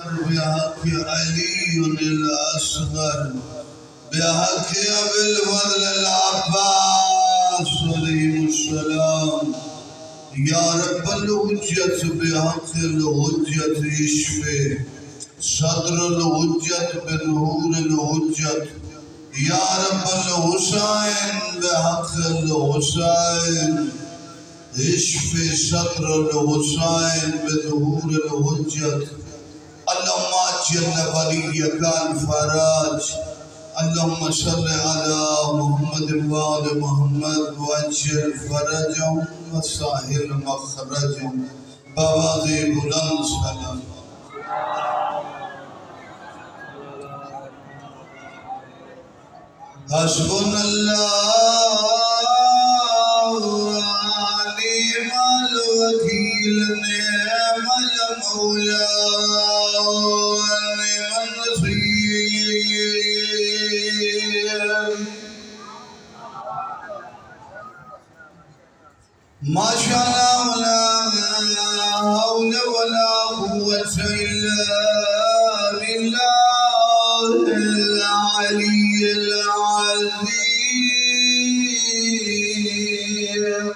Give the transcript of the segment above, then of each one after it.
بحق علي الأصغر بحق أبي الفضل العباس عليهم السلام يا رب الحجة بحق الحجة اشفه صدر الحجة بظهور الحجة يا رب الحسين بحق الحسين اشفي صدر الحسين بظهور الحجة اللهم اجل وليك الفرج اللهم صل على محمد وآل محمد واجل فرجهم وسهل مخرجهم بوادي بلند سلام حسبنا الله ونعم الوكيل نعم المولى ونعم النصير ما شاء الله لا حول ولا قوة إلا بالله العلي العظيم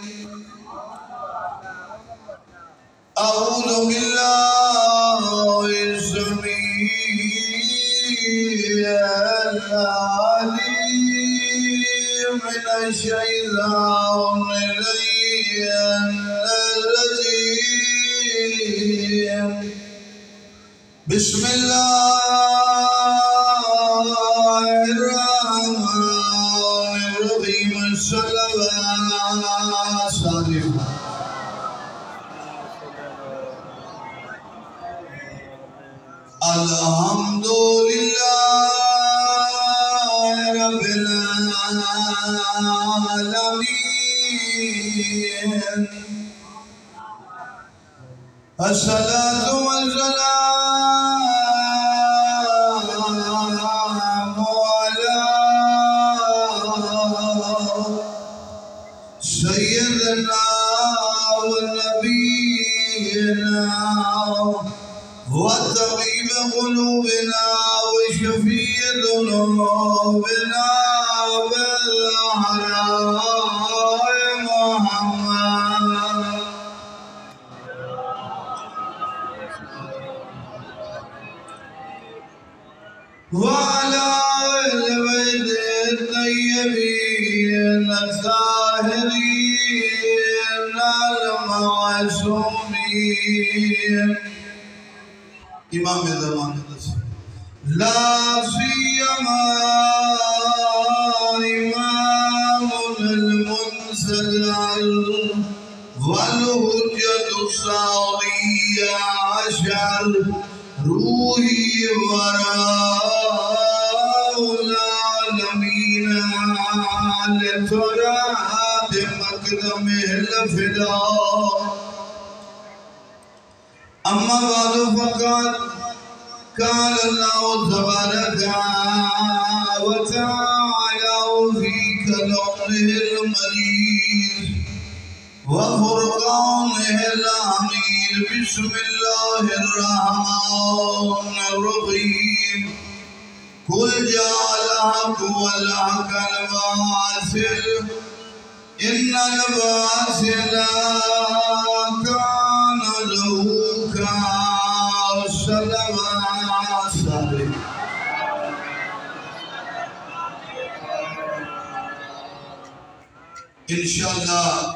أعوذ بالله السميع العليم من الشيطان الرجيم بسم الله الرحمن الرحيم الصلوات صالحة الحمد لله رب العالمين الصلاة والسلام على سيدنا ونبينا وطبيب قلوبنا وشفيع ذنوبنا بالحرام محمد وعلى البيت الطيبين الطاهرين المعصومين امام زمان لا سيما امام المنزل والحجة الصاغية عشر روحي وراء العالمين على تراب مقدمه الفداء أما بعد فقد قال الله تبارك وتعالى في كلامه المجيد وفرقانه الحميد بسم الله الرحمن الرحيم قل جاء الحق والحق الباطل إن الباطل كان زهوقا الصلوات صالحة انشاءاللہ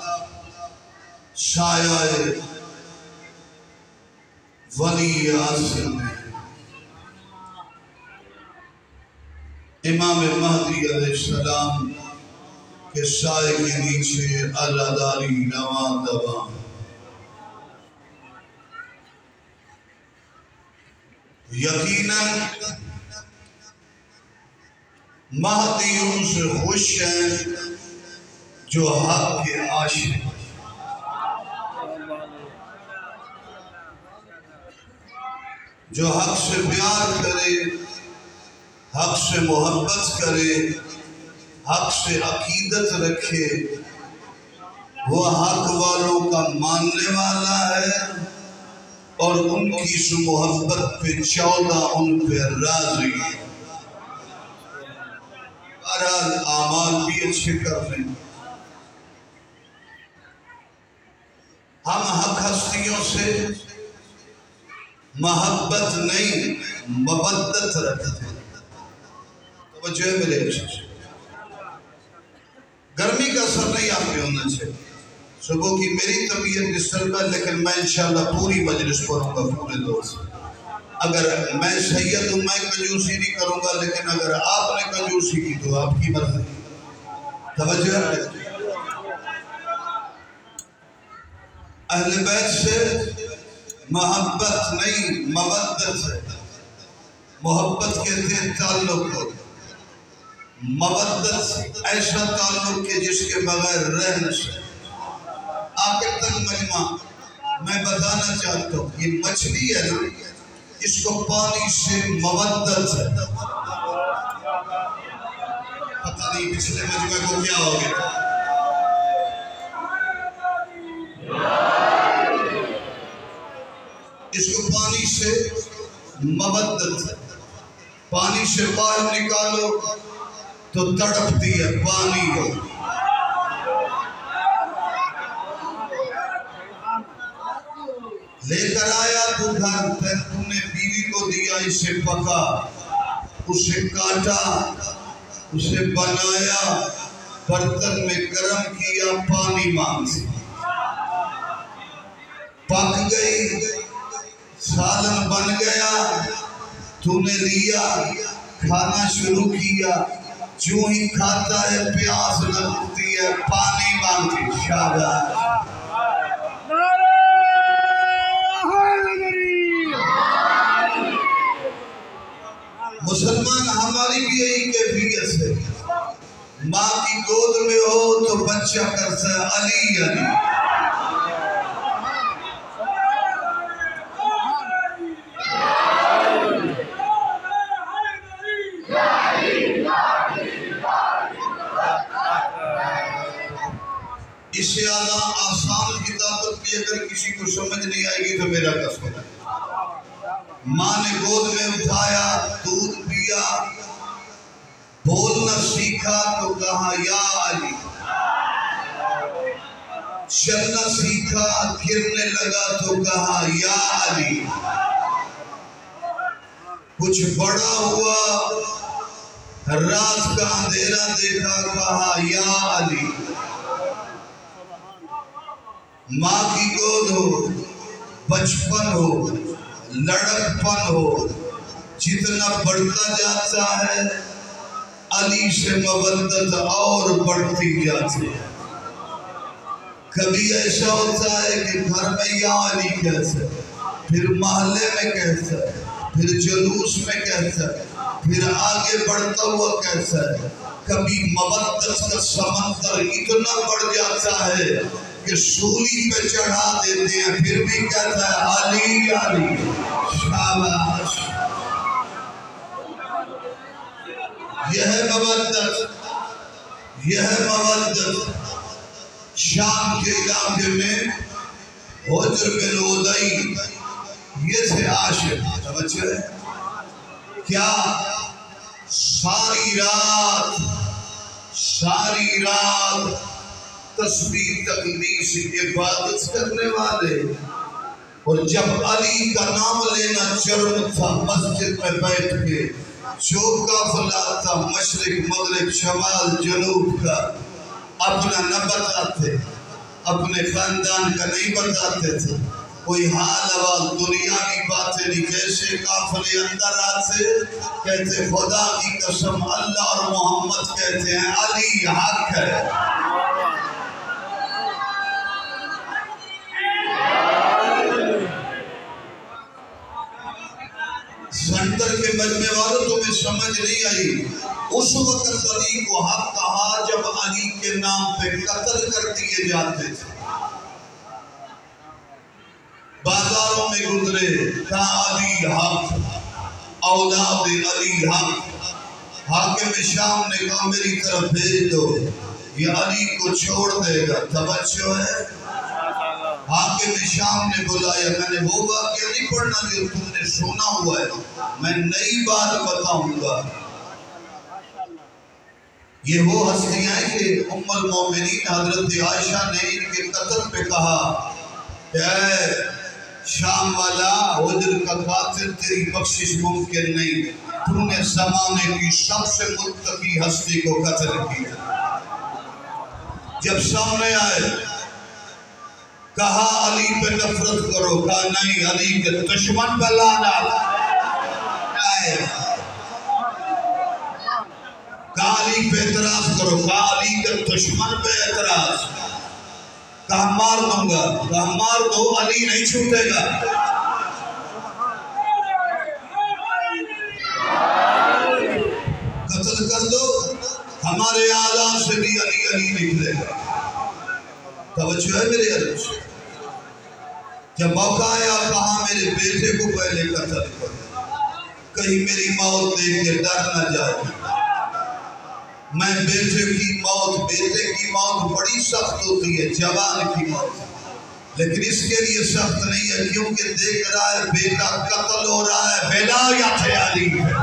سایہ ولی اعظم امام مہدی علیہ السلام کے سائے کے نیچے عزاداری رواں دواں یقیناً مہدی ان سے خوش ہیں جو حق کے عاشق جو حق سے پیار کرے حق سے محبت کرے حق سے عقیدت رکھے وہ حق والوں کا ماننے والا ہے اور ان کی اس محبت پہ 14 ان پہ راضی۔ بہرحال اعمال بھی اچھے کر لیں۔ ہم حق ہستیوں سے محبت نہیں مودت رکھتے ہیں۔ توجہ ہے میرے اچھے، گرمی کا اثر نہیں آپ پہ ہونا چاہیے۔ صبح کی میری طبیعت ڈسٹرب ہے، لیکن میں انشاءاللہ پوری مجلس پڑھوں گا پورے دور سے۔ اگر میں سید ہوں، میں کنجوسی نہیں کروں گا، لیکن اگر آپ نے کنجوسی کی تو آپ کی مرضی۔ توجہ ہے، اہل بیت سے محبت نہیں مودت ہے۔ محبت کہتے ہیں تعلق کو، مودت ایسا تعلق کہ جس کے بغیر رہ نہ سکے۔ آخر تک مجمع میں بتانا چاہتا ہوں، یہ مچھلی ہے نا، اس کو پانی سے مودت ہے۔ پتہ نہیں پچھلے مجمع کو کیا ہو گیا۔ اس کو پانی سے مودت ہے۔ پانی سے باہر نکالو تو تڑپتی ہے، پانی ہو۔ لے کر آیا تو گھر، تم نے بیوی کو دیا، اسے پکا، اسے کاٹا، اسے بنایا، برتن میں گرم کیا، پانی مانگی، پک گئی، سالن بن گیا، تو نے لیا، کھانا شروع کیا، جو ہی کھاتا ہے پیاس لگتی ہے، پانی مانگتی۔ شاباش، مسلمان ہماری بھی یہی کیفیت ہے۔ ماں کی گود میں ہو تو بچہ کرتا ہے علی علی۔ اس سے آسان کتابت بھی اگر کسی کو سمجھ نہیں آئے گی تو میرا قسم ہے۔ ماں نے گود میں اٹھایا، دودھ پیا، بولنا سیکھا تو کہا یا علی، چلنا سیکھا، گرنے لگا تو کہا یا علی، کچھ بڑا ہوا، رات کا اندھیرا دیکھا، کہا یا علی۔ ماں کی گود ہو، بچپن ہو، لڑکپن ہو، جتنا بڑھتا جاتا ہے علی سے مودت اور بڑھتی جاتی ہے۔ کبھی ایسا ہوتا ہے کہ گھر میں یا علی کہتا ہے، پھر محلے میں کہتا ہے، پھر جلوس میں کہتا ہے، پھر آگے بڑھتا ہوا کہتا ہے۔ کبھی مودت کا سمندر اتنا بڑھ جاتا ہے کہ سولی پہ چڑھا دیتے ہیں، پھر بھی کہتا ہے علی علی۔ شاباش، یہ ہے مودت، یہ ہے مودت۔ شام کے علاقے میں حجر بن عدی یہ تھے عاشق، سمجھے کیا؟ ساری رات تسبیح تقدیس عبادت کرنے والے، اور جب علی کا نام لینا چرم تھا مسجد میں بیٹھ کے، جو قافلہ تھا مشرق مغرب شمال جنوب کا، اپنا نہ بتاتے، اپنے خاندان کا نہیں بتاتے تھے، کوئی حال حوال دنیاوی باتیں نہیں۔ جیسے قافلے اندر آتے کہتے خدا کی قسم اللہ اور محمد کہتے ہیں علی حق ہے۔ سنٹر کے مجمع والوں تمہیں سمجھ نہیں آئی، اس وقت علی کو حق کہا جب علی کے نام پہ قتل کر دیے جاتے تھے۔ بازاروں میں گزرے، کہا علی حق، اولاد علی حق۔ حاکم شام نے کہا میری طرف بھیج دو، یہ علی کو چھوڑ دے گا۔ توجہ ہے، حاکم شام نے بلایا، میں نے وہ واقعہ نہیں پڑھنا جو تم نے سنا ہوا ہے، میں نئی بات بتاؤں گا۔ یہ وہ ہستیاں ہیں کہ ام المومنین حضرت عائشہ نے ان کے قتل پہ کہا کہ اے شام والا، عذر کا قاتل تیری بخشش ممکن نہیں، تو نے زمانے کی سب سے متقی ہستی کو قتل کیا۔ جب سامنے آئے کہا علی پہ نفرت کرو، کہا نہیں، علی کے دشمن پہ لعنت، کہا علی پہ اعتراض کرو، کہا علی کے دشمن پہ اعتراض، کہا مار دوں گا، کہا مار دو، علی نہیں چھوٹے گا۔ قتل کر دو، ہمارے آلات سے بھی علی علی نکلے گا۔ توجہ ہے میرے علی سے؟ جب موقع آیا کہا میرے بیٹے کو پہلے قتل کرو، کہیں میری موت دیکھ کے ڈر نہ جائے۔ میں بیٹے کی موت بڑی سخت ہوتی ہے، جوان کی موت، لیکن اس کے لیے سخت نہیں ہے کیونکہ دیکھ رہا ہے بیٹا قتل ہو رہا ہے، ولایت علی ہے۔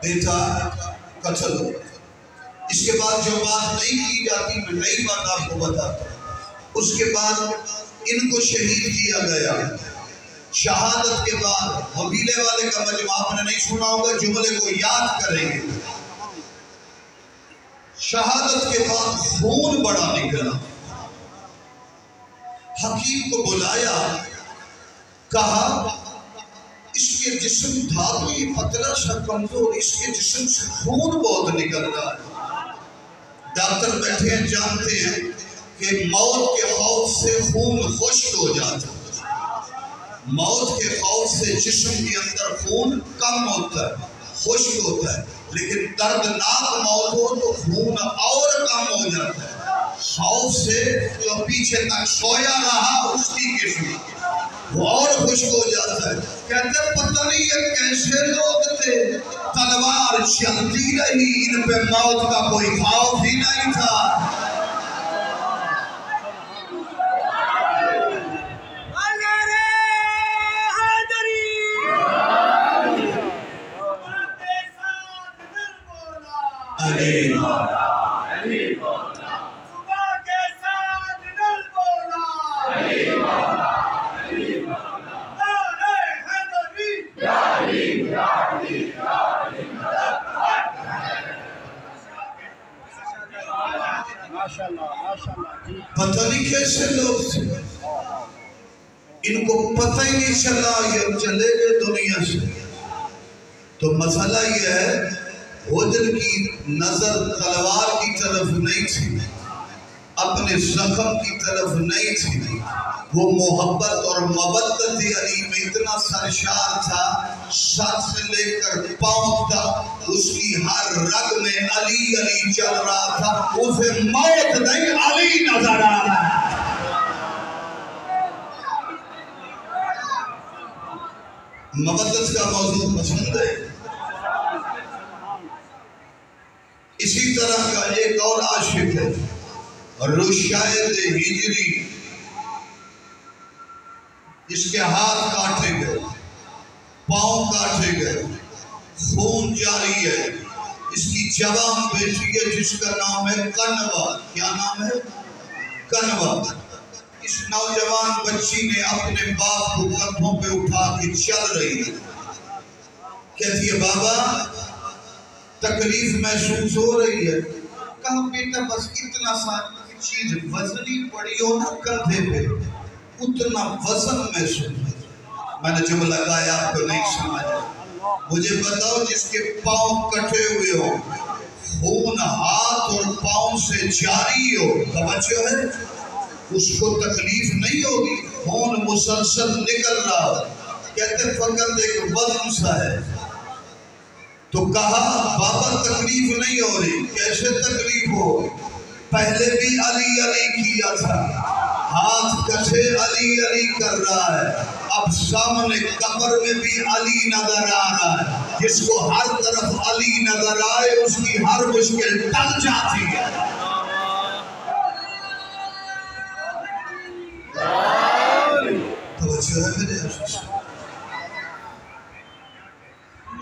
بیٹا قتل ہو، اس کے بعد جو بات نہیں کی جاتی، میں نئی بات آپ کو بتاتا ہوں۔ اس کے بعد ان کو شہید کیا گیا۔ شہادت کے بعد قبیلے والے کا مجمع، آپ نے نہیں سنا ہوگا، جملے کو یاد کریں گے۔ شہادت کے بعد خون بڑا نکلا۔ حکیم کو بلایا، کہا اس کے جسم دھاتوی پتلا سا کمزور، اس کے جسم سے خون بہت نکل رہا ہے۔ ڈاکٹر بیٹھے ہیں، جانتے ہیں کہ موت کے خوف سے خون خشک ہو جاتا ہے۔ موت کے خوف سے جسم کے اندر خون کم ہوتا ہے، خشک ہوتا ہے، لیکن دردناک موت ہو تو خون اور کم ہو جاتا ہے۔ خوف سے جو پیچھے تک سویا رہا اس کی قسم وہ اور خشک ہو جاتا ہے۔ کہتے پتہ نہیں یہ کیسے لوگ تھے، تلوار چلتی رہی، ان پہ موت کا کوئی خوف ہی نہیں تھا۔ پتہ نہیں کیسے لوگ تھے، ان کو پتہ ہی نہیں چلا یہ چلے گئے دنیا سے۔ تو مسئلہ یہ ہے، حجر کی نظر تلوار کی طرف نہیں تھی، اپنے زخم کی طرف نہیں تھی، وہ محبت اور مودت علی میں اتنا سرشار تھا، سر سے لے کر پاؤں تک اس کی ہر رگ میں علی علی چل رہا تھا، اسے موت نہیں علی نظر آ رہا ہے۔ مودت کا موضوع پسند ہے؟ اسی طرح کا ایک اور عاشق ہے، رشید ہجری، اس کے ہاتھ کاٹے گئے، پاؤں کاٹے گئے، خون جاری ہے۔ اس کی جوان بیٹی ہے جس کا نام ہے کنوا۔ کیا نام ہے؟ کنوا۔ اس نوجوان بچی نے اپنے باپ کو کندھوں پہ اٹھا کے چل رہی ہے، کہتی ہے بابا تکلیف محسوس ہو رہی ہے۔ کہا بیٹا بس اتنا سا چیز وزنی پڑی ہو نا کندھے پہ، اتنا وزن محسوس۔ میں نے جملہ لگایا آپ کو نہیں سمجھا۔ مجھے بتاؤ جس کے پاؤں کٹے ہوئے ہو، خون ہاتھ اور پاؤں سے جاری ہو، توجہ ہے، اس کو تکلیف نہیں ہوگی، خون مسلسل نکل رہا ہو، کہتے فقط ایک وزن سا ہے۔ تو کہا بابا تکلیف نہیں ہو رہی، کیسے تکلیف ہو؟ پہلے بھی علی علی کیا تھا، ہاتھ کسے علی علی کر رہا ہے، اب سامنے قبر میں بھی علی نظر آ رہا ہے۔ جس کو ہر طرف علی نظر آئے اس کی ہر مشکل ٹل جاتی ہے۔ توجہ ہے میرے عزیز؟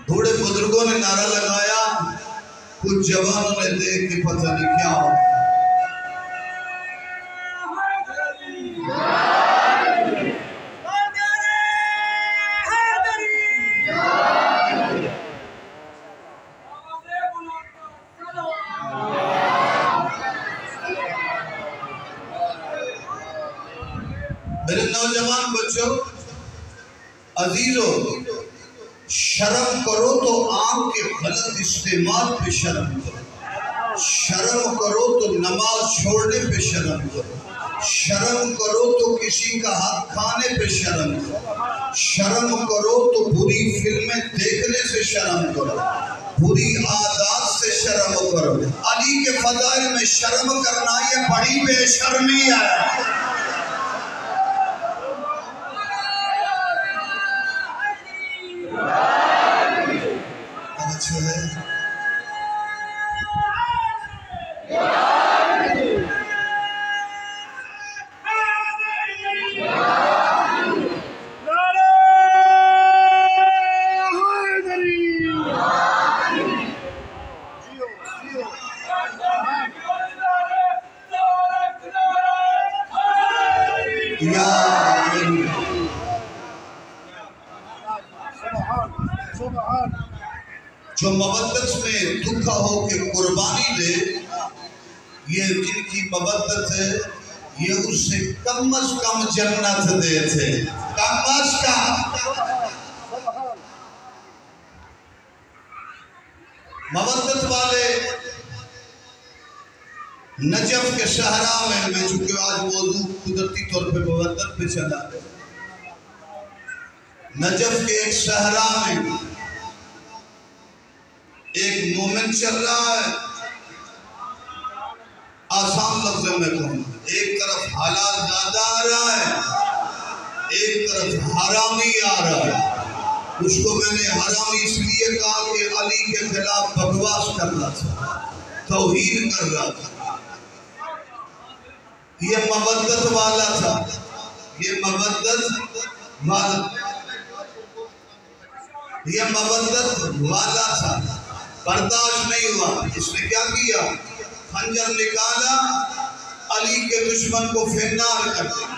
بوڑھے بزرگوں نے نعرہ لگایا، کچھ جوانوں نے دیکھ کے پتہ نہیں کیا ہو میرے نوجوان بچوں، عزیزوں، شرم کرو تو آنکھ کے غلط استعمال پہ شرم کرو، شرم کرو تو نماز چھوڑنے پہ شرم کرو، شرم کرو تو کسی کا حق کھانے پہ شرم کرو، شرم کرو تو بری فلمیں دیکھنے سے شرم کرو، بری عادات سے شرم کرو۔ علی کے فضائل میں شرم کرنا یہ بڑی بے شرمی ہے۔ اچھا ہے جو مودت میں دکھا ہو کے قربانی دے، یہ جن کی مودت ہے یہ اس سے کم از کم جنت دے تھے، کم از کم۔ مودت والے نجف کے صحرا میں چونکہ آج موضوع قدرتی طور پہ مودت پہ چلا ہے، نجف کے ایک صحرا میں ایک مومن چل رہا ہے، آسان لفظوں میں کہوں، ایک طرف حلال زادہ آ رہا ہے، ایک طرف حرامی آ رہا ہے۔ اس کو میں نے حرامی اس لیے کہا کہ علی کے خلاف بکواس کر رہا تھا، توہین کر رہا تھا۔ یہ مودت والا تھا، یہ مودت والا تھا، برداشت نہیں ہوا۔ اس نے کیا کیا؟ خنجر نکالا، علی کے دشمن کو فنار کر دیا۔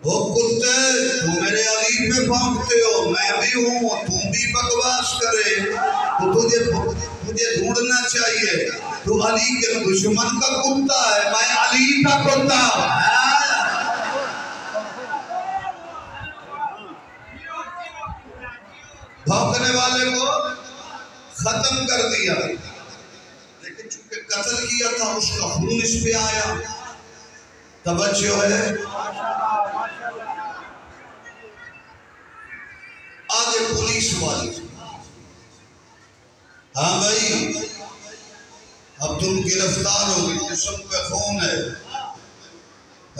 وہ کتے، تم میرے علی میں بھونکتے ہو، میں بھی ہوں، تم بھی بکواس کرے تو تجھے ڈھونڈنا چاہیے۔ تو علی کے دشمن کا کتا ہے، میں علی کا کتا ہوں۔ بھونکنے والے کو ختم کر دیا، لیکن چونکہ قتل کیا تھا اس کا خون اس پہ آیا۔ توجہ ہے، آگے پولیس والی، ہاں بھائی اب تم گرفتار ہو گئی، جسم پہ خون ہے،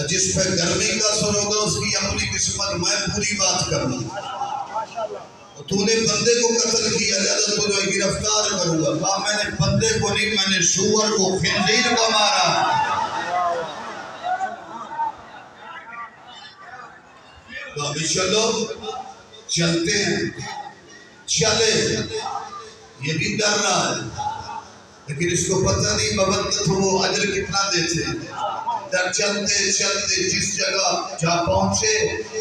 جس پہ گرمی کا اثر ہوگا اس کی اپنی قسمت، میں پوری بات کروں۔ تو نے بندے کو قتل کیا، لہذا تجھے گرفتار کروں گا۔ کہا میں نے بندے کو نہیں، میں نے سور کو، خنزیر کو مارا۔ تو ابھی چلو، چلتے ہیں، چلے، یہ بھی ڈر رہا ہے لیکن اس کو پتہ نہیں مودت وہ اجر کتنا دیتے ہیں۔ در چلتے چلتے جس جگہ جا پہنچے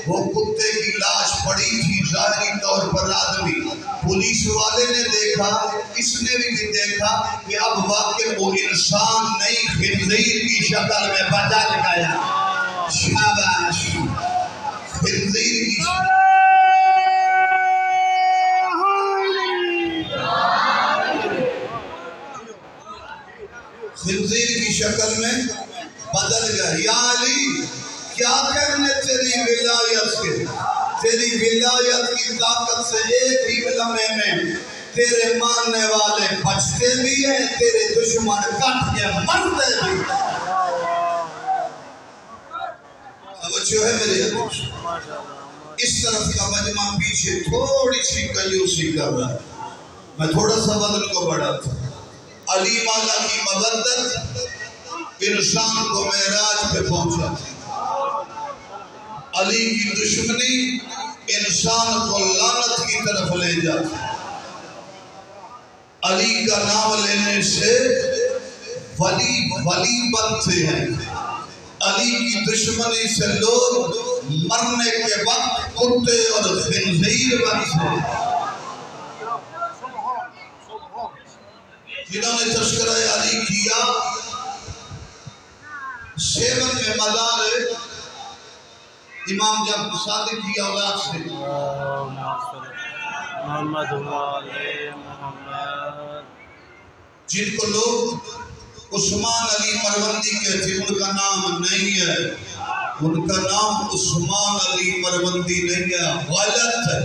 وہ کتے کی لاش پڑی تھی، ظاہری طور پر آدمی۔ پولیس والے نے دیکھا، اس نے بھی دیکھا کہ اب واقع وہ انسان نہیں خنزیر کی شکل میں بدل گیا۔ شاباش، خنزیر کی شکل میں بدل گیا۔ یا علی، کیا کہنے تیری ولایت کے، تیری ولایت کی طاقت سے ایک ہی لمحے میں تیرے ماننے والے بچتے بھی ہیں، تیرے دشمن کٹ کے مرتے بھی۔ توجہ ہے میرے عزیز؟ اس طرف کا مجمع پیچھے تھوڑی سی کنجوسی کر رہا ہے، میں تھوڑا سا وزن کو بڑھاتا ہوں۔ علی مولا کی مودت انسان کو معراج پہ پہنچا، علی کی دشمنی انسان کو لعنت کی طرف لے جاتی ہے۔ علی کا نام لینے سے ولی بنتے ہیں۔ علی کی دشمنی سے لوگ مرنے کے وقت کتے اور خنزیر بنتے ہیں۔ جنہوں نے تذکرہ علی کیا، سیون میں مدار امام جعفر صادق کی اولاد سے محمد محمد جن کو لوگ عثمان علی مروندی کہتے ہیں، ان کا نام نہیں ہے، ان کا نام عثمان علی مروندی نہیں ہے، غلط ہے،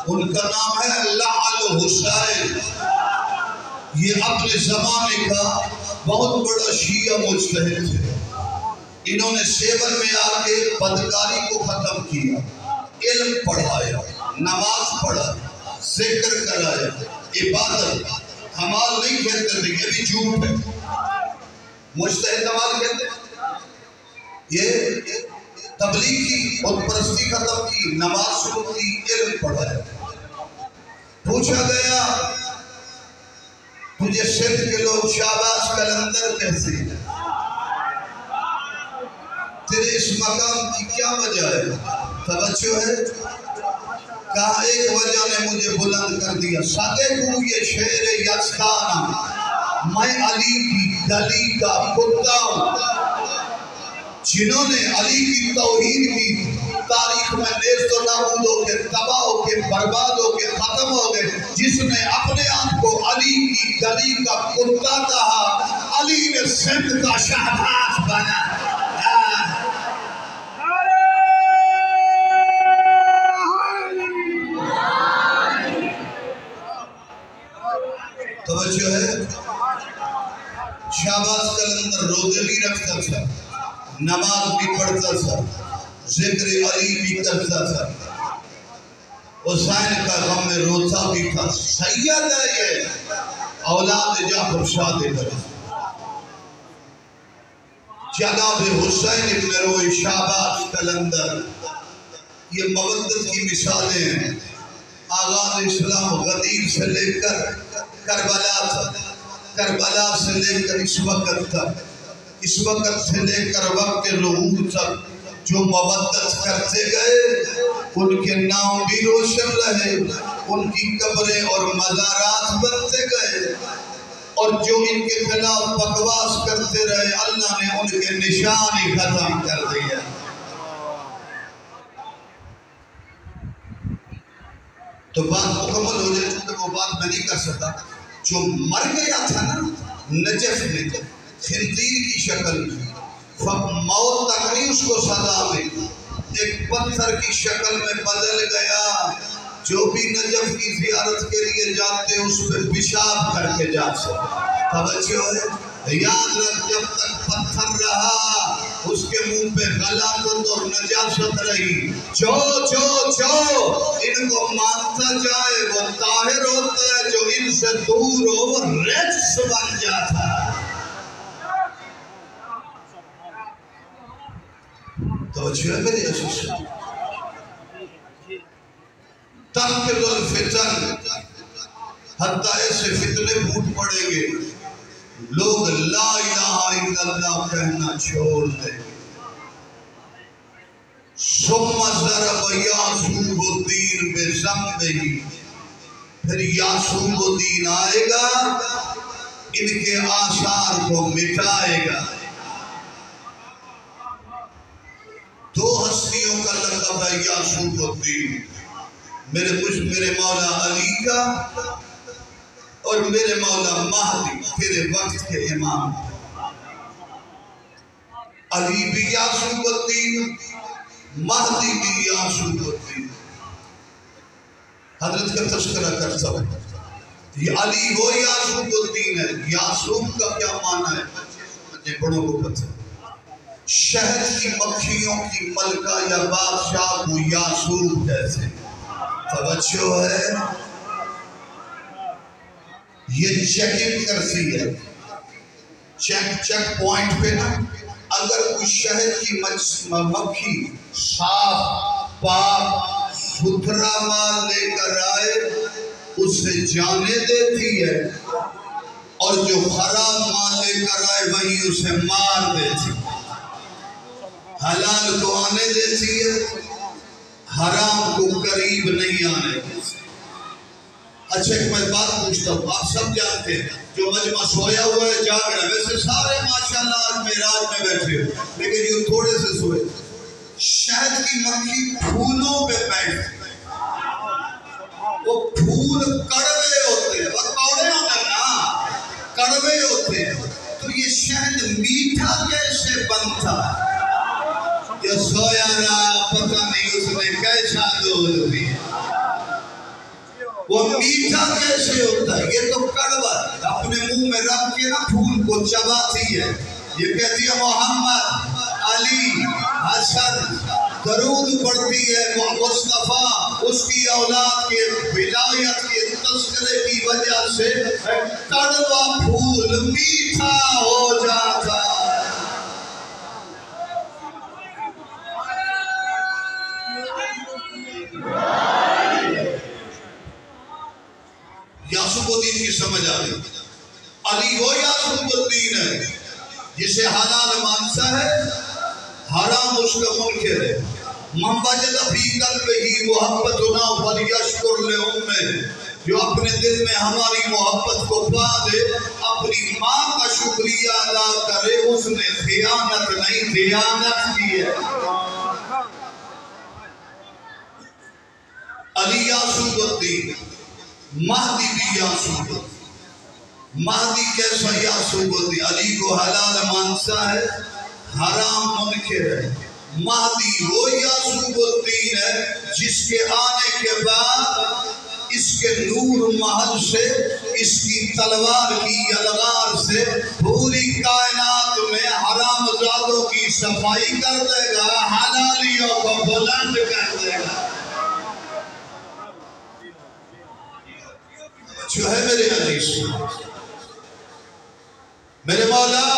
ان کا نام ہے لعل حسین۔ یہ اپنے زمانے کا بہت بڑا شیعہ مجتہد ہے۔ انہوں نے سیون میں آ کے بدکاری کو ختم کیا، علم پڑھایا، نماز پڑھا، ذکر کرایا، عبادت حمال نہیں کہتے تھے، یہ بھی جھوٹ ہے، مجتہد حمال کہتے ہیں۔ یہ تبلیغ کی بت پرستی ختم کی، نماز شروع کی، علم پڑھایا۔ پوچھا گیا تجھے سندھ کے لوگ شہباز قلندر کہتے ہیں، تیرے اس مقام کی کیا وجہ ہے؟ توجہ ہے؟ کہا ایک وجہ نے مجھے بلند کر دیا، صدق ہوں یہ شعر یزدانہ، میں علی کی گلی کا کتا ہوں۔ جنہوں نے علی کی توحید کی تاریخ میں نیست و نابود ہو کے، تباہ ہو کے، برباد ہو کے، ختم ہو گئے، جس نے اپنے آپ کو علی کی گلی کا کتا کہا، علی نے سندھ کا شہباز بنا۔ توجہ ہے؟ شہباز قلندر روزے بھی رکھتا تھا، نماز بھی پڑھتا تھا، ذکر علی بھی کرتا تھا، حسین کا غم میں روتا بھی تھا۔ سید ہے یہ، اولاد جعفر صادق ہے۔ جناب حسین ابن روی شہباز قلندر، یہ مودت کی مثالیں ہیں۔ آغاز اسلام غدیر سے لے کر کربلا تک، کربلا سے لے کر اس وقت تک، اس وقت سے لے کر وقت ظہور تک جو مودت کرتے گئے، ان کے نام بھی روشن رہے، ان کی قبریں اور مزارات بنتے گئے، اور جو ان کے خلاف بکواس کرتے رہے، اللہ نے ان کے نشان ہی ختم کر دیا۔ تو بات مکمل ہو جائے، چونکہ وہ بات میں نہیں کر سکتا۔ جو مر گیا تھا نا نجف میں خنزیر کی شکل میں، موت تک نہیں اس کو سزا ملی، ایک پتھر کی شکل میں بدل گیا۔ جو بھی نجف کی زیارت کے لیے جاتے اس پہ پیشاب کر کے جا سکتے۔ توجہ ہے؟ یاد رکھ، جب تک پتھر رہا اس کے منہ پہ غلاظت اور نجاست رہی۔ جو ان کو مانتا جائے وہ طاہر ہوتا ہے، جو ان سے دور ہو وہ رجس بن جاتا ہے۔ توجہ ہے میری عزیز؟ تنقل الفتن، حتیٰ ایسے فتنے پھوٹ پڑیں گے، لوگ لا الہ الا اللہ کہنا چھوڑ دیں گے۔ ثم ضرب یعصوب الدین بذنبہ، پھر یعصوب الدین آئے گا، ان کے آثار کو مٹائے گا۔ دو ہستیوں کا لقب ہے یعصوب الدین، میرے مولا علی کا اور میرے مولا مہدی، تیرے وقت کے امام۔ علی بھی یعصوب الدین، مہدی بھی یعصوب الدین۔ حضرت کا تذکرہ کرتا ہوں، یہ علی وہ یعصوب الدین ہے۔ یعصوب کا کیا معنی ہے؟ مجھے بڑوں کو پتہ ہے۔ شہد کی مکھیوں کی ملکہ یا بادشاہ کو یعصوب کہتے ہیں۔ توجہ ہے؟ یہ چیکنگ کرتی ہے، چیک پوائنٹ پہ نا اگر کوئی شہد کی مکھی صاف پاک ستھرا مال لے کر آئے اسے جانے دیتی ہے، اور جو خراب مال لے کر آئے وہی اسے مار دیتی ہے۔ حلال کو آنے دیتی ہے، حرام کو قریب نہیں آنے دیتی۔ اچھا ایک میں بات پوچھتا ہوں، آپ سب جانتے ہیں جو مجمع سویا ہوا ہے جاگ رہا ہے، ویسے سارے ماشاءاللہ آج معراج میں بیٹھے ہو، لیکن جو تھوڑے سے سوئے، شہد کی مکھی پھولوں پہ بیٹھتی، وہ پھول کڑوے ہوتے ہیں، اور کوڑے ہوتے ہیں نا، کڑوے ہوتے ہیں، تو یہ شہد میٹھا کیسے بنتا ہے؟ یہ سویا رہا پتہ نہیں اس نے کیسا دودھ پیا، وہ میٹھا کیسے ہوتا ہے؟ یہ تو کڑوا اپنے منہ میں رکھ کے نا پھول کو چباتی ہے، یہ کہتی ہے محمد علی حسن، درود پڑھتی ہے مصطفیٰ، اس کی اولاد کے ولایت کے تذکرے کی وجہ سے کڑوا پھول میٹھا ہو جاتا ہے۔ یاسوب الدین کی سمجھ آ گئی، علی وہ یاسوب الدین ہے جسے حلال مانتا ہے، حرام اس کا منکر ہے۔ من وجد فی قلبہ محبتنا فلیشکر لأمہ، جو اپنے دل میں ہماری محبت کو پا دے اپنی ماں کا شکریہ ادا کرے، اس نے خیانت نہیں دیانت کی ہے۔ علی یاسوب الدین، مہدی بھی یاسوب الدین۔ مہدی کیسا یاسوب الدین؟ علی کو حلال مانتا ہے، حرام منکر ہے۔ مہدی وہ یاسوب الدین ہے جس کے آنے کے بعد اس کے نور محل سے، اس کی تلوار کی یلغار سے پوری کائنات میں حرام زادوں کی صفائی کر دے گا، حلالیوں کو بلند کر دے گا۔ جو ہے میرے عزیز، میرے مولا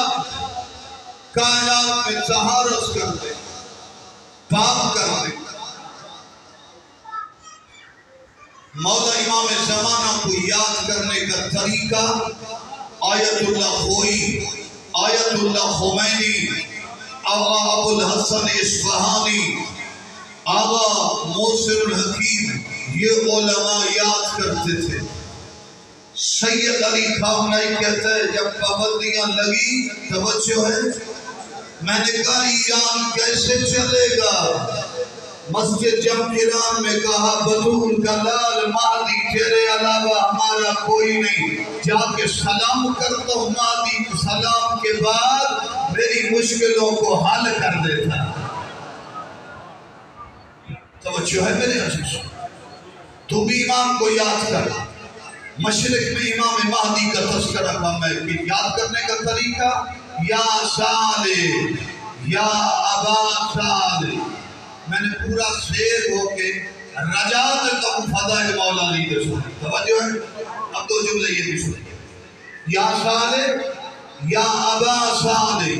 کائنات میں طہارت کر دے، پاک کر دے۔ مولا امام زمانہ کو یاد کرنے کا طریقہ آیت اللہ خوئی، آیت اللہ خمینی، آغا ابو الحسن اصفہانی، آغا موسر الحکیم، یہ علماء یاد کرتے تھے۔ سید علی خامنئی کہتا ہے جب پابندیاں لگی، توجہ ہے، میں نے کہا ایران کیسے چلے گا؟ مسجد جمکران میں کہا بطول کا لال مہدی تیرے علاوہ ہمارا کوئی نہیں، جا کے سلام کرتا ہوں، مہدی سلام کے بعد میری مشکلوں کو حل کر دیتا۔ توجہ ہے میرے عزیز، تو بھی امام کو یاد کر۔ مشرق میں امام مہدی کا تذکرہ کم ہے، یاد کرنے کا طریقہ یا صالح یا ابا صالح۔ میں نے پورا شعر ہو کے رجا دیتا ہوں فضائل مولا علی کے سنے، توجہ ہے، اب دو جملے یہ بھی سنے، یا صالح یا ابا صالح۔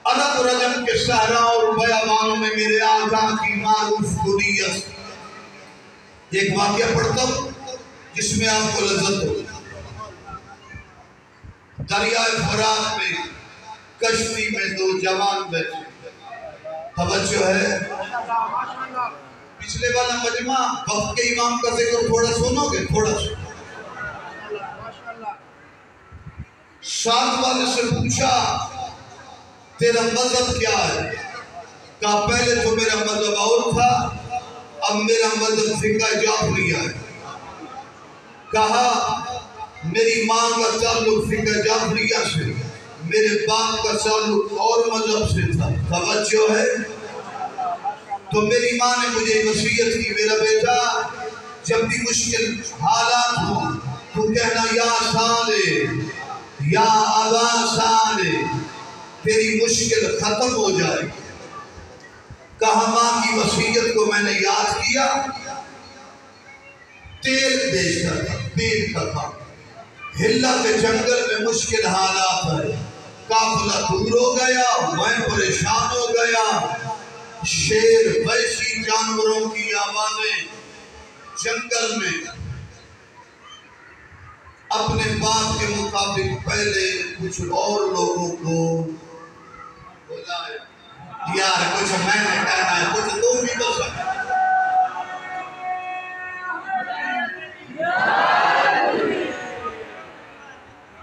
عرب رجم کے صحرا اور بیابانوں میں میرے آقا کی معروف کنیت، ایک واقعہ پڑھتا ہوں جس میں آپ کو لذت ہو۔ دریائے فرات میں کشتی میں دو جوان بیٹھے، توجہ ہے، پچھلے والا مجمع وقت کے امام کا ذکر تھوڑا سنو گے، تھوڑا سنو۔ ساتھ والے سے پوچھا تیرا مذہب کیا ہے؟ کہا پہلے تو میرا مذہب اور تھا، اب میرا مذہب فقہ جعفریہ ہے۔ کہا میری ماں کا تعلق فقہ جعفریہ سے، میرے باپ کا تعلق اور مذہب سے تھا، توجہ ہے۔ تو میری ماں نے مجھے وصیت کی، میرا بیٹا جب بھی مشکل حالات ہوں تو کہنا یا صالح یا ابا صالح، تیری مشکل ختم ہو جائے۔ کہا ماں کی وصیت کو میں نے یاد کیا، تیل بیچتا تھا، تیل کا تھا، ہلا کے جنگل میں مشکل حالات ہے، قافلہ دور ہو گیا، میں پریشان ہو گیا، شیر وحشی جانوروں کی آوازیں جنگل میں اپنے بات کے مطابق پہلے کچھ اور لوگوں کو بلایا، یار کچھ میں نے کہنا ہے، کچھ تم بھی تو سکتے۔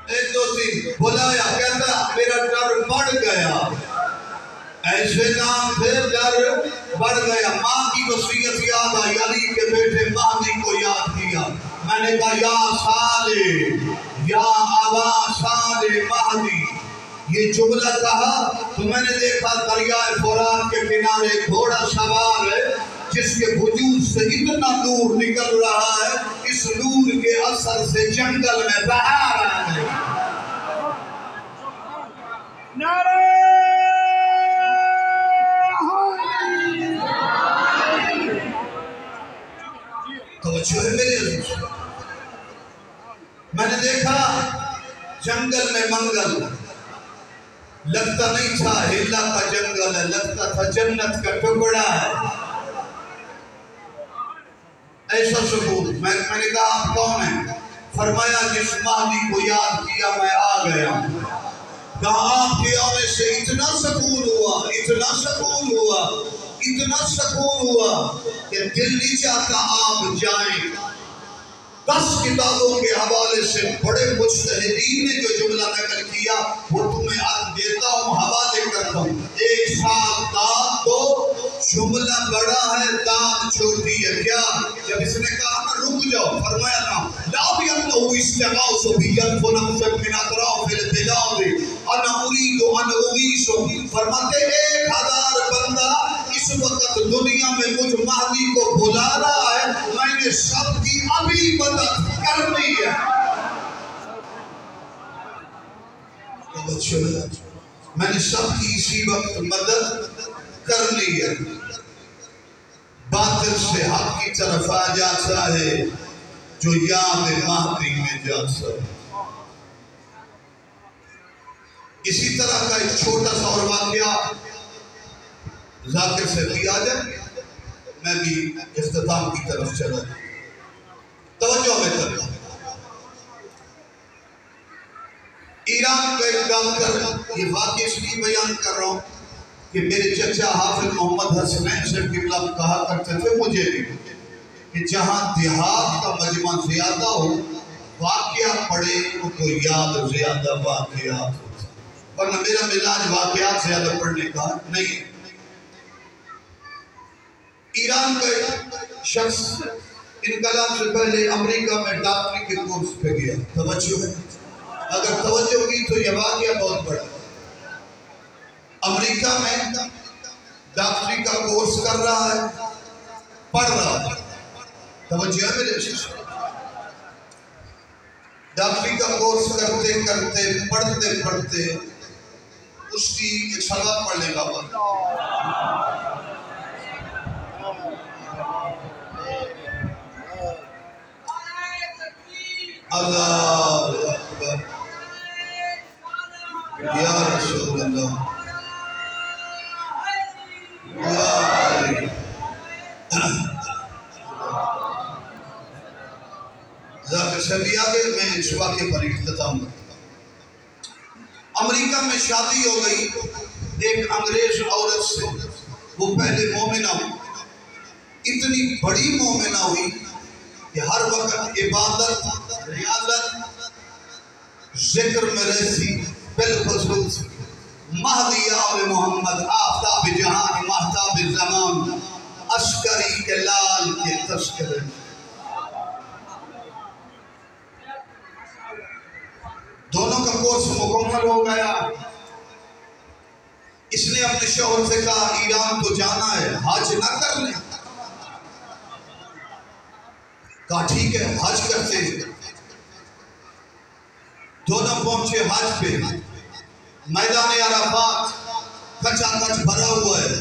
ایک دو تین بلایا، کہتا میرا ڈر بڑھ گیا، ایسے نام تھے ڈر بڑھ گیا، ماں کی وصیت یاد آئی، علی کے بیٹے مہدی کو یاد کیا، میں نے کہا یا صالح یا ابا صالح مہدی، یہ جملہ کہا تو میں نے دیکھا دریائے فرات کے کنارے گھوڑا سوار ہے جس کے وجود سے اتنا نور نکل رہا ہے، اس نور کے اثر سے جنگل میں بہار آ گئی۔ نعرہ توجہ ہے میرے عزیز، میں نے دیکھا جنگل میں منگل، لگتا نہیں تھا ہلا کا جنگل ہے، لگتا تھا جنت کا ٹکڑا ہے، ایسا سکون۔ میں نے کہا آپ کون ہیں؟ فرمایا جس مہدی کو یاد کیا میں آ گیا۔ کہا آپ کے آنے سے اتنا سکون ہوا، اتنا سکون ہوا، اتنا سکون ہوا کہ دل نہیں چاہتا آپ جائیں۔ 10 کتابوں کے حوالے سے بڑے مجتہدین نے جو جملہ نقل کیا وہ تمہیں آج دیتا ہوں، حوالے کرتا ہوں۔ ایک ساتھ داد دو، جملہ بڑا ہے داد چھوٹی ہے، کیا؟ جب اس نے کہا نا رک جاؤ، فرمایا نا لا بِأَنَّهُ اسْتَغَاثُ بِيَنْفُ نَفْسًا مِنْ أَطْرَافِ الْبِلَادِ أَنَا أُرِيدُ أَنْ أُغِيثُ، فرماتے 1000 بندہ اس وقت دنیا میں مجھ مہدی کو بلا رہا ہے، میں نے سب کی ابھی مدد کرنی ہے۔ میں نے سب کی اسی وقت مدد کرنی ہے۔ باطل سے حق کی طرف آ جاتا ہے جو یاد مہدی میں جاتا ہے۔ اسی طرح کا ایک چھوٹا سا اور واقعہ ذاکر سے بھی آ جائے، میں بھی اختتام کی طرف چلا جائے۔ توجہ میں کرنا، ایران کا ایک ڈاکٹر، یہ واقعہ اس لیے بیان کر رہا ہوں کہ میرے چچا حافظ محمد حسنین سے قبلہ کہا کرتے تھے مجھے بھی کہ جہاں دیہات کا مجمع زیادہ ہو واقعہ پڑھے تو کوئی یاد زیادہ واقعات ہوتا، ورنہ میرا مزاج واقعات زیادہ پڑھنے کا نہیں ہے۔ ایران کا ایک شخص انقلاب سے پہلے امریکہ میں ڈاکٹری کے کورس پہ گیا، توجہ ہے، اگر توجہ کی تو یہ واقعہ بہت بڑا ہے۔ امریکہ میں ڈاکٹری کا کورس کر رہا ہے، پڑھ رہا ہے، توجہ ہے میرے عزیز، ڈاکٹری کا کورس کرتے کرتے پڑھتے پڑھتے اس کی ایک سبق پڑھنے کا وقت، اللہ اکبر یا رسول اللہ یا علی۔ ذاکر سے بھی آگے میں اس واقعے پر اختتام کرتا ہوں۔ امریکہ میں شادی ہو گئی ایک انگریز عورت سے، وہ پہلے مومنہ ہوئی، اتنی بڑی مومنہ ہوئی کہ ہر وقت عبادت، ریاضت، ذکر میں رہتی، بالخصوص مہدی آل محمد آفتاب جہان مہتاب زمان عسکری کے لال کے تذکرے۔ دونوں کا کورس مکمل ہو گیا، اس نے اپنے شوہر سے کہا ایران تو جانا ہے، حج نہ کر لیں؟ کہا ٹھیک ہے حج کرتے ہیں۔ دونوں پہنچے حج پہ، میدان عرفات کچا کچ بھرا ہوا ہے،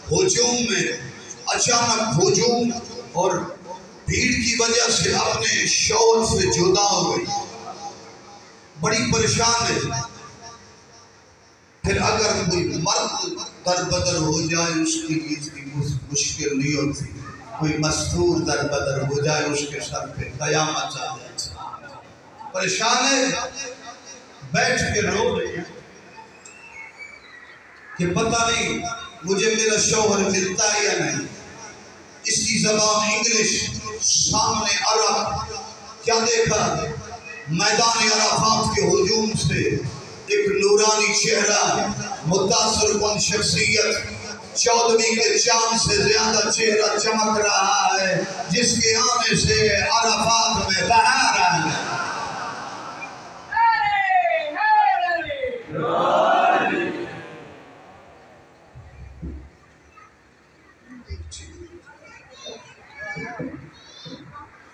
ہجوم میں اچانک ہجوم اور بھیڑ کی وجہ سے اپنے شوہر سے جدا ہو گئی، بڑی پریشان ہے، پھر اگر کوئی مرد در بدر ہو جائے اس کی اتنی مشکل نہیں ہوتی، کوئی مستور در بدر ہو جائے اس کے سر پہ قیامت آ جائے۔ پریشان ہے، بیٹھ کے رو رہے ہیں کہ پتہ نہیں مجھے میرا شوہر ملتا ہے یا نہیں۔ اس کی زبان انگلش، سامنے عرب، کیا دیکھا؟ میدان عرفات کے ہجوم سے ایک نورانی چہرہ، متاثر کن شخصیت، 14ویں کے چاند سے زیادہ چہرہ چمک رہا ہے، جس کے آنے سے عرفات میں بہار آیا۔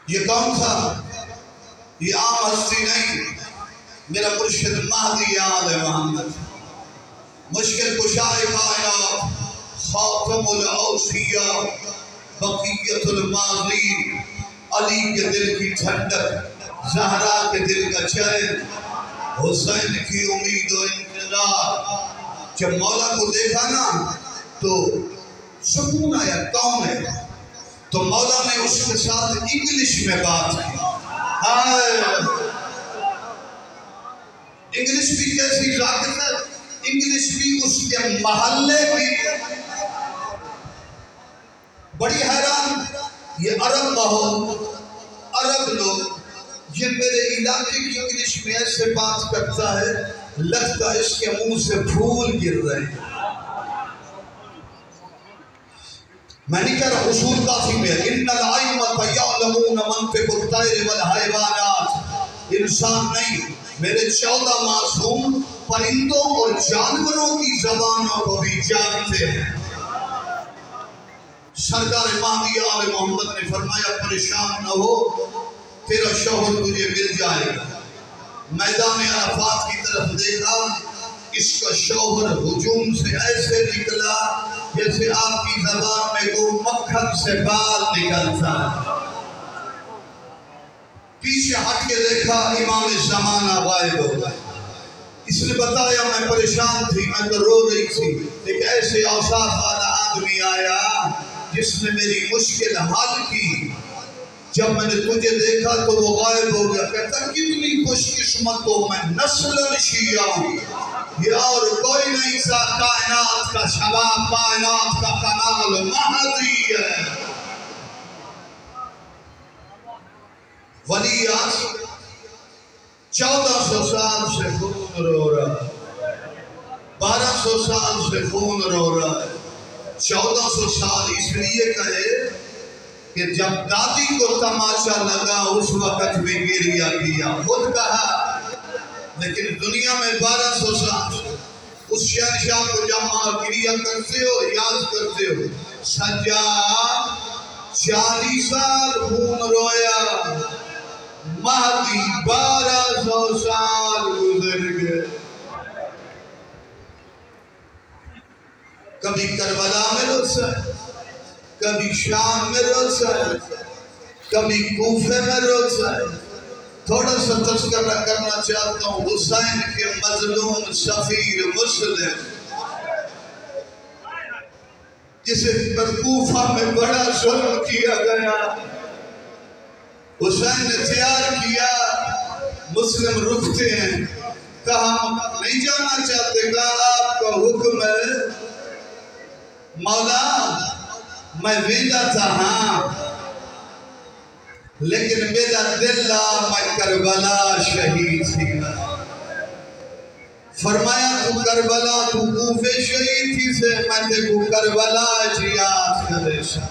یہ کون تھا؟ یہ عام ہستی نہیں، میرا مرشد مہدی آل محمد، مشکل کشائے کائنات، خاتم الاوصیاء، بقیت الماضی، علی کے دل کی ٹھنڈک، زہرا کے دل کا چین، حسین کی امید و انتظار۔ جب مولا کو دیکھا نا تو سکون آیا، کون ہے؟ تو مولا نے اس کے ساتھ انگلش میں بات کی۔ انگلش بھی کیسی ذاکر ہے، انگلش بھی اس کے محلے کی۔ بڑی حیران، یہ عرب ماحول، عرب لوگ، یہ میرے علاقے کی انگلش میں ایسے بات کرتا ہے، لگتا ہے اس کے منہ سے پھول گر رہے ہیں۔ میں نہیں کہہ رہا، اصول کافی میں ان الائمۃ یعلمون منطق الطیر والحیوانات، انسان نہیں، میرے 14 معصوم پرندوں اور جانوروں کی زبانوں کو بھی جانتے ہیں۔ سرکار مہدی آل محمد نے فرمایا پریشان نہ ہو، تیرا شوہر تجھے مل جائے گا۔ میدان عرفات کی طرف دیکھا، اس کا شوہر ہجوم سے ایسے نکلا جیسے آپ کی زبان میں کو مکھن سے بال نکلتا۔ پیچھے ہٹ کے دیکھا، امام زمانہ غائب ہو گئے۔ اس نے بتایا میں پریشان تھی، میں تو رو رہی تھی، ایک ایسے اوصاف والا آدمی آیا جس نے میری مشکل حل کی۔ جب میں نے تجھے دیکھا تو وہ غائب ہو گیا۔ کہتا کتنی خوش قسمت ہو میں، نسل شیعہ ہوں، یہ اور کوئی نہیں سا کائنات کا شباب، کائنات کا کمال مہدی ہے۔ ولی آج 1400 سال سے خون رو رہا ہے، 1200 سال سے خون رو رہا ہے۔ 1400 سال اس لیے کہے کہ جب دادی کو تماشا لگا اس وقت بھی گریہ کیا، خود کہا، لیکن دنیا میں 1200 سال اس شہنشاہ کو جب گریہ کرتے ہو، یاد کرتے ہو، سجاد 40 سال خون رویا، مہدی 1200 سال گزر گئے۔ کبھی کربلا میں روسا ہے، کبھی شام میں روسا ہے، کبھی کوفے میں روسا ہے۔ تھوڑا سا تذکرہ کرنا چاہتا ہوں حسین کے مظلوم سفیر مسلم، جسے پر کوفہ میں بڑا ظلم کیا گیا۔ حسین نے تیار کیا، مسلم رکھتے ہیں، کہا نہیں جانا چاہتے، کہا آپ کا حکم ہے مولا، میں ویدہ تھا ہاں، لیکن میرا دل میں کربلا شہید تھی۔ فرمایا تو کربلا تو کوفے شہید تھی سے میں تے کو کربلا جیاد کرے سا۔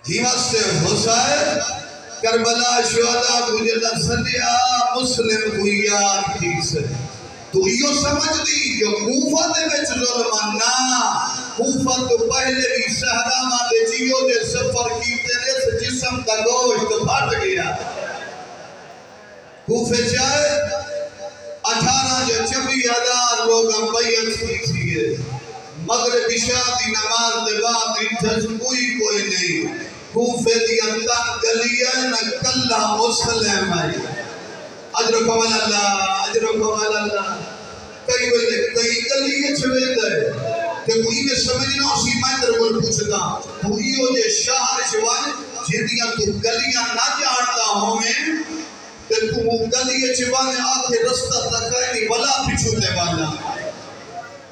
ہی واسطے حسین کربلا شہداء کو جنہ سنیا مسلم کو یاد کی سے۔ تو یہ سمجھ دی کہ کوفہ دے وچ ظلم نہ، کوفہ تو پہلے بھی صحرا ماں دے جیو دے سفر کیتے رہے جسم کا گوشت پھٹ گیا۔ کوفے جائے 18 یا 26,000 لوگاں بیعت کی تھی، مغرب عشاء دی نماز دے بعد انتظ کوئی نہیں۔ کوفے دی اندر گلیاں نہ کلہ مسلم آئی، اجرکم اللہ اجرکم اللہ کئی بلے کئی گلی چھوے دے کہ کوئی میں سمجھنا اسی میں در بول پوچھتا ہوئی ہو جے شہر چھوائے جیدیاں تو گلیاں نہ جانتا ہوں میں کہ تو گلی چھوائے آکے رستہ تکائے نہیں ولا پچھوتے والا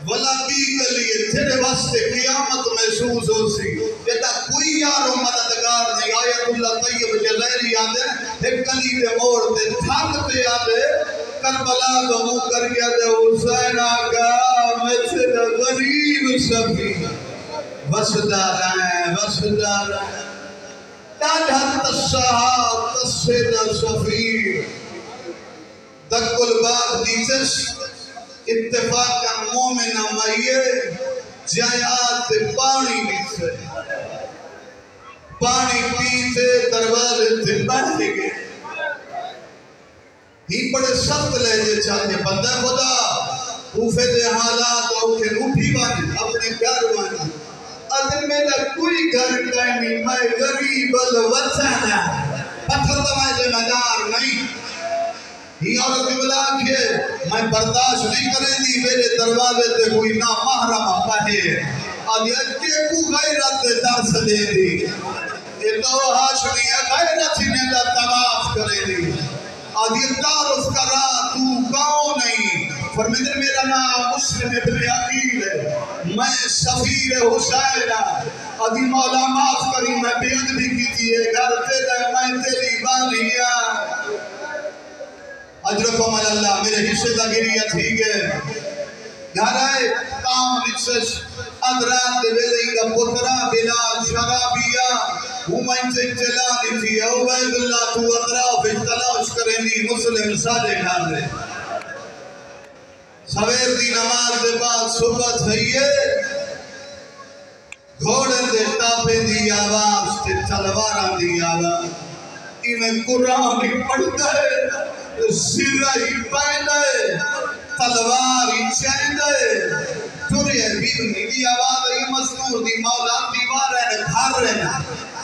ولا بھی گلی تیرے واسطے قیامت محسوس ہو سی جیتا کوئی یارو مددگار نہیں آیت اللہ طیب جلیلی آدھے ایک گلی دے موڑ دے تھاکتے آدھے کربلا دو کر گیا دے حسین آقا مثل غریب سبھی وسدار ہیں وسدار ہیں تاجہ تصحا تصد صفیر دک الباب دیتش اتفاقا مومن مئیے جائیات پانی بیتے پانی پیتے دروازے تھے بیٹھے گئے ہی بڑے سخت لہجے چاہتے بندہ خدا اوفے دے حالات اوکے اٹھی بانے اپنے گھر بانے اگر میرا کوئی گھر نہیں میں غریب الوطن پتھر دمائے ذمہ دار نہیں ہی عورت بلا کے میں برداشت نہیں کریں دی میرے دروازے تے کوئی نا محرم پہے آدھی اچھے کو غیرت درس دے دی یہ تو ہاشمی ہے غیرت ہی نے تواف کرے دی آدھی تعارف کرا تو کون نہیں فرمیدر میرا نام مسلم ابن عقیل ہے میں سفیر حسین آدھی مولا معاف کری میں بیعت بھی کی تھی گھر تیرے میں تیری بالیا اجرکم اللہ میرے حصے دا گریت ہی گئے گھر آئے کام نکسش ادرات ویلئی کا پترہ بلال شرابیہ ہمیں سے چلانی تھی عبید اللہ تو اطراف اجتلاش کریں دی مسلم سالے گھر دے سویر دی نماز دے بعد صبح تھئیے گھوڑے دے ٹاپے دی آواز تے تلوارہ دی آواز انہیں قرآن ہی پڑھتا ہے زرہ ہی پہنے تلوار ہی چہنے تورے بیونی دی آواز ہے مصنور دی مولا دیوار ہے گھر ہے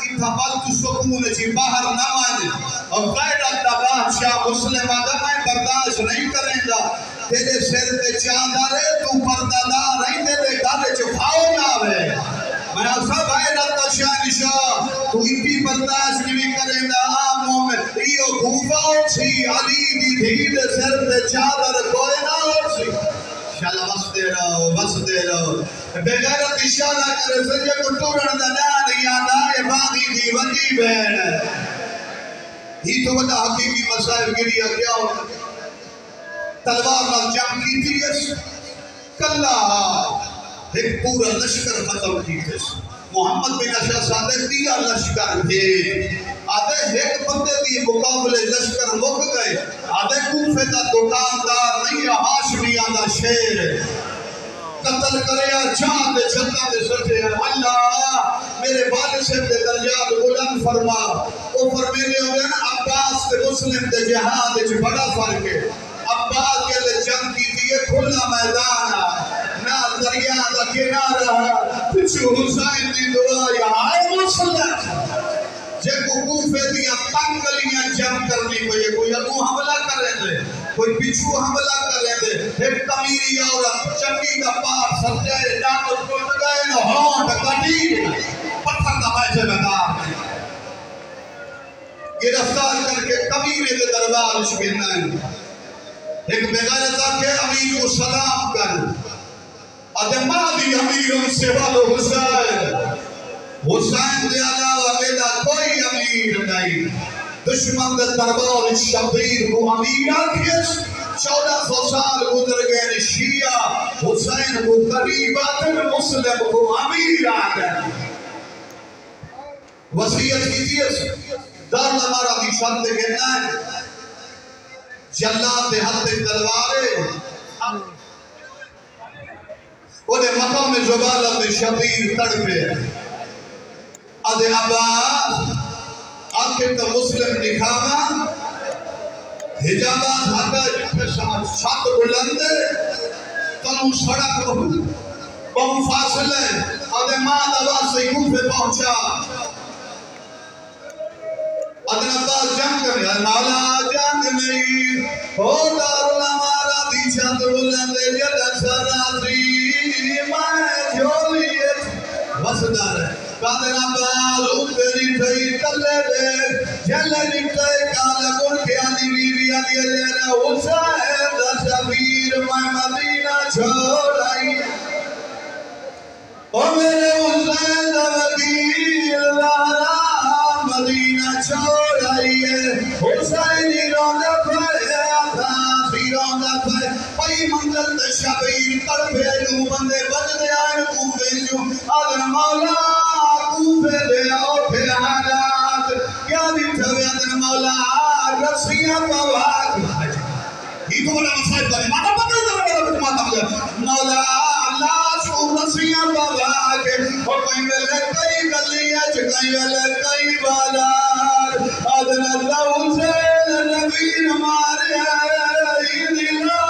اتھا بلت سکون جی باہر نہ مانے اور غیرت دا بادشاہ مسلم آدھا میں برداشت نہیں کریں گا تیرے سر تے چاندہ رہے تو پردادار رہی تیرے گھر چفاؤ نہ ہے میں سب غیرت دا شاہ تو اتنی برداشت نہیں کریں گا آم مومن ایو گھوفاؤ سی علی دی دھید سر تے چادر کوئے نہ ہو سی انشاءاللہ بس دے رہو بے غیرت اشارہ کرے سجے کو ٹورن دا نان یاد آئے باغی دی وجی بین ہی تو بڑا حقیقی مسائل گریا کیا ہوتا تلوار نال جنگ کی تھی اس کلہ ایک پورا لشکر ختم کی تھی محمد بن اشہ صادق دیا لشکر تھے آدھے ایک بندے دی مقابلے لشکر مک گئے آدھے کوفے دا دکاندار نہیں ہاشمی آدھا شیر قتل کریا چاند چھتا دے سٹے اللہ میرے والد سے دے درجات بلند فرما او فرمیلے ہو گئے نا عباس کے مسلم دے جہاد دے بڑا فرق ہے عباس کے لئے جنگ کی تھی یہ کھلا میدان نہ دریا دا کنارہ پچھو حسین دی دعا یا آئے مسلم جے کو کوفے دیا تنگلیاں جنگ کرنی کوئی کوئی ابو حملہ کریں دے کوئی پیچھو حملہ کریں دے ایک کمیری عورت چنگی دا پار سر جائے جانت ٹوٹ گئے نو ہونٹ کٹی پتھر دا بیچے بدار گرفتار کر کے کمیری دے دربار شکرنا ہے ایک بغیرتا کے امیر کو سلام کر ادمادی امیر سے والو حسین حسین دے علاوہ میرا کوئی امیر نہیں دشمن دے دربار شبیر کو امیر آکھیس 1400 سال گزر گئے شیعہ حسین کو قریب آتے مسلم کو امیر آتے وسیعت کیجئے دار ہمارا بھی شرط کہنا ہے جلات ہاتھ تلوارے انہیں مقام زبالت شبیر تڑپے ادھے عباس آنکھیں تو مسلم دکھاوا حجابات ہاتھ شاط بلندے تنو سڑک بہت فاصلے ادھے ماں دوا سے یوں پہ پہنچا ادن عباس جنگ کرنے مولا جنگ نہیں ہو دارالعمارہ دی چھت بلندے جد سرازی میں جھولیت وسدار ہے قادر عباس اتری تھی تلے دے جلے نکلے کالے ملکے آنی بیوی آنی لینا حسین دا شبیر میں مدینہ چھوڑ آئی او میرے حسین دا وکیل لارا مدینہ چھوڑ آئی ہے حسینی روندہ پھائے آتھاسی روندہ پھائے پئی منزل دا شبیر پر بھیجو بندے بجدے آئے کوفے جو آدھر مولا کوفے دے اوٹھے حالات کیا دیتا ہوئے آدھر مولا رسیاں پواک یہ تو بڑا مسائل بنے ماتا پتہ ہے تو ماتا مجھے مولا اللہ سو رسیاں پواک اور کہیں ویلے کئی گلیاں کہیں ویلے کئی بالار آدھر اللہ حسین نبی ہمارے آئے دلہ